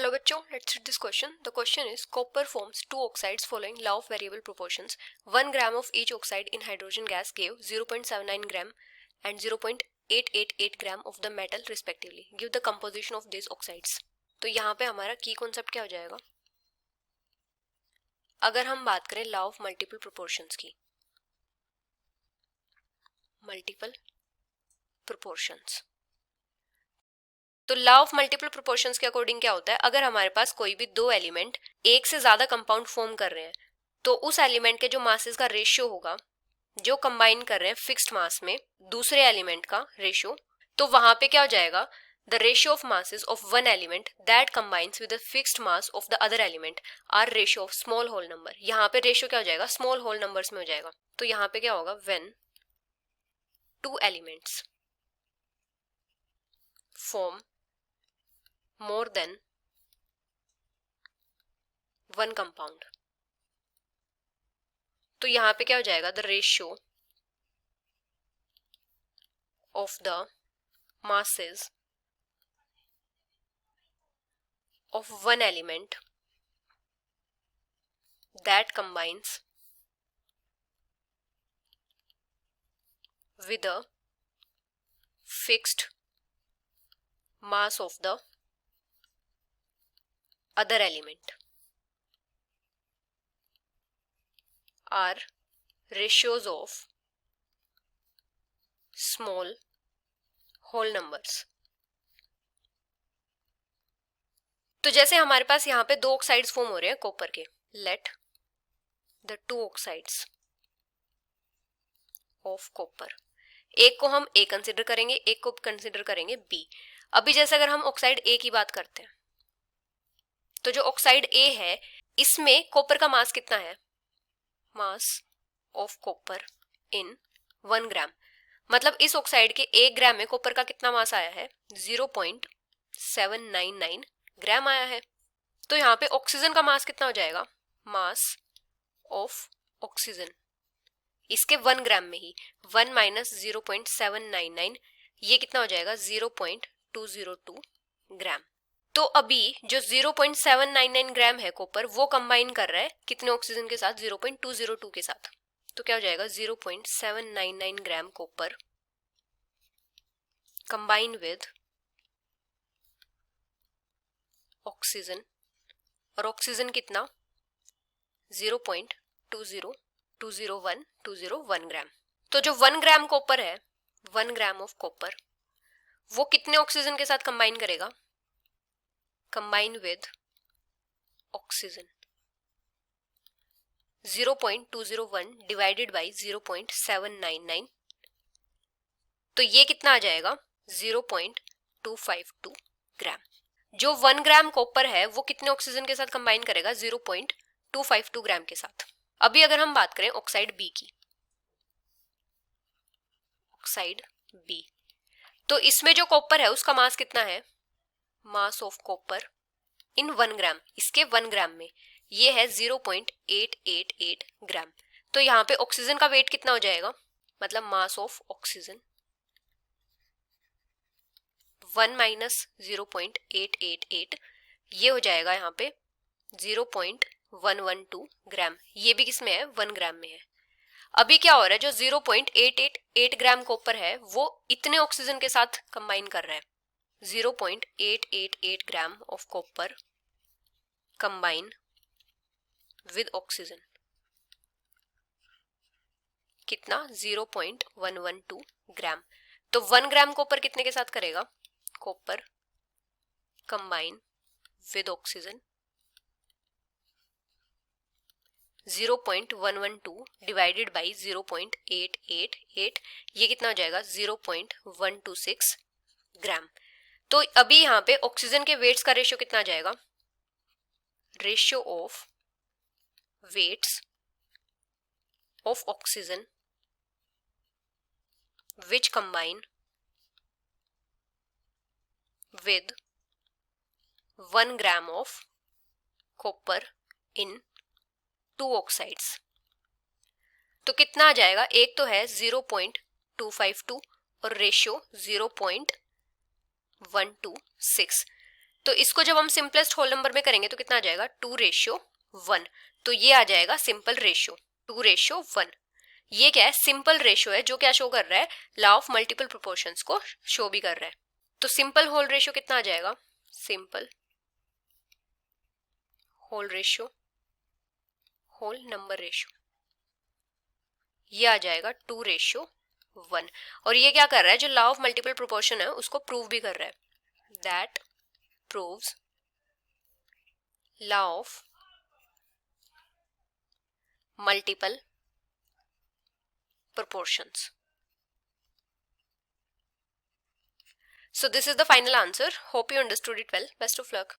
Hello बच्चों, let's read this question. The question is copper forms two oxides following law of variable proportions. 1 gram of each oxide in hydrogen gas gave 0.79 gram and 0.888 gram of the metal respectively. Give the composition of these oxides. तो यहाँ पे हमारा की concept क्या हो जाएगा? अगर हम बात करें लॉ ऑफ मल्टीपल प्रोपोर्शंस की, मल्टीपल प्रोपोर्शंस, तो लॉ ऑफ मल्टीपल प्रोपोर्शंस के अकॉर्डिंग क्या होता है? अगर हमारे पास कोई भी दो एलिमेंट एक से ज्यादा कंपाउंड फॉर्म कर रहे हैं तो उस एलिमेंट के जो मासेस का रेशियो होगा, जो कंबाइन कर रहे हैं फिक्स्ड मास में दूसरे एलिमेंट का रेशियो, तो वहां पे क्या हो जाएगा? The ratio of masses of one element that combines with the fixed mass of the other element are ratio of small whole number. यहाँ पे रेशियो क्या हो जाएगा? स्मॉल होल नंबर्स में हो जाएगा. तो यहाँ पे क्या होगा? When two elements form more than one compound, तो यहां पे क्या हो जाएगा? The ratio of the masses of one element that combines with a fixed mass of the other element are ratios of small whole numbers. तो जैसे हमारे पास यहाँ पे दो ऑक्साइड्स फॉर्म हो रहे हैं कॉपर के. Let the two oxides of copper, एक को हम ए कंसिडर करेंगे, एक को कंसिडर करेंगे बी. अभी जैसे अगर हम ऑक्साइड ए की बात करते हैं तो जो ऑक्साइड ए है इसमें कॉपर का मास कितना है? मास ऑफ कॉपर इन 1 ग्राम, मतलब इस ऑक्साइड के 1 ग्राम में कॉपर का कितना मास आया है? 0.799 ग्राम आया है. तो यहाँ पे ऑक्सीजन का मास कितना हो जाएगा? मास ऑफ ऑक्सीजन इसके 1 ग्राम में ही 1 माइनस 0.799, ये कितना हो जाएगा? 0.202 ग्राम. तो अभी जो 0.799 ग्राम है कॉपर, वो कंबाइन कर रहा है कितने ऑक्सीजन के साथ? 0.202 के साथ. तो क्या हो जाएगा? 0.799 gram copper combine with oxygen, और ऑक्सीजन कितना? 0.201 ग्राम. तो जो 1 ग्राम कॉपर है, 1 ग्राम ऑफ कॉपर, वो कितने ऑक्सीजन के साथ कंबाइन करेगा? Combine with oxygen 0.201 divided by 0.799, तो ये कितना आ जाएगा? 0.252 ग्राम. जो 1 ग्राम कॉपर है वो कितने ऑक्सीजन के साथ कंबाइन करेगा? 0.252 ग्राम के साथ. अभी अगर हम बात करें ऑक्साइड बी की, ऑक्साइड बी, तो इसमें जो कॉपर है उसका मास कितना है? मास ऑफ कॉपर इन 1 ग्राम, इसके 1 ग्राम में ये है 0.888 ग्राम. तो यहाँ पे ऑक्सीजन का वेट कितना हो जाएगा? मतलब मास ऑफ ऑक्सीजन 1 माइनस 0.888, ये हो जाएगा यहाँ पे 0.112 ग्राम. ये भी किस में है? 1 ग्राम में है. अभी क्या हो रहा है? जो 0.888 ग्राम कॉपर है वो इतने ऑक्सीजन के साथ कंबाइन कर रहा है. 0.888 ग्राम of copper combine with oxygen कितना? 0.112 ग्राम. तो 1 ग्राम कॉपर कितने के साथ करेगा? Copper combine with oxygen 0.112 divided by 0.888, ये कितना हो जाएगा? 0.126 ग्राम. तो अभी यहाँ पे ऑक्सीजन के वेट्स का रेशियो कितना आ जाएगा? Ratio of weights of oxygen which combine with 1 gram of copper in 2 oxides. तो कितना आ जाएगा? एक तो है 0.252 और रेशियो 0.126. तो इसको जब हम सिंपलेस्ट होल नंबर में करेंगे तो कितना आ जाएगा 2:1। तो ये आ जाएगा सिंपल रेशियो 2:1। ये क्या है, सिंपल रेशियो है जो क्या शो कर रहा है, लॉ ऑफ मल्टीपल प्रोपोर्शंस को शो भी कर रहा है। तो सिंपल होल रेशियो कितना आ जाएगा, simple whole ratio, whole number ratio, ये आ जाएगा 2:1। और ये क्या कर रहा है, जो लॉ ऑफ मल्टीपल प्रोपोर्शन है उसको प्रूव भी कर रहा है, that proves law of multiple proportions. So this is the final answer. Hope you understood it well. Best of luck.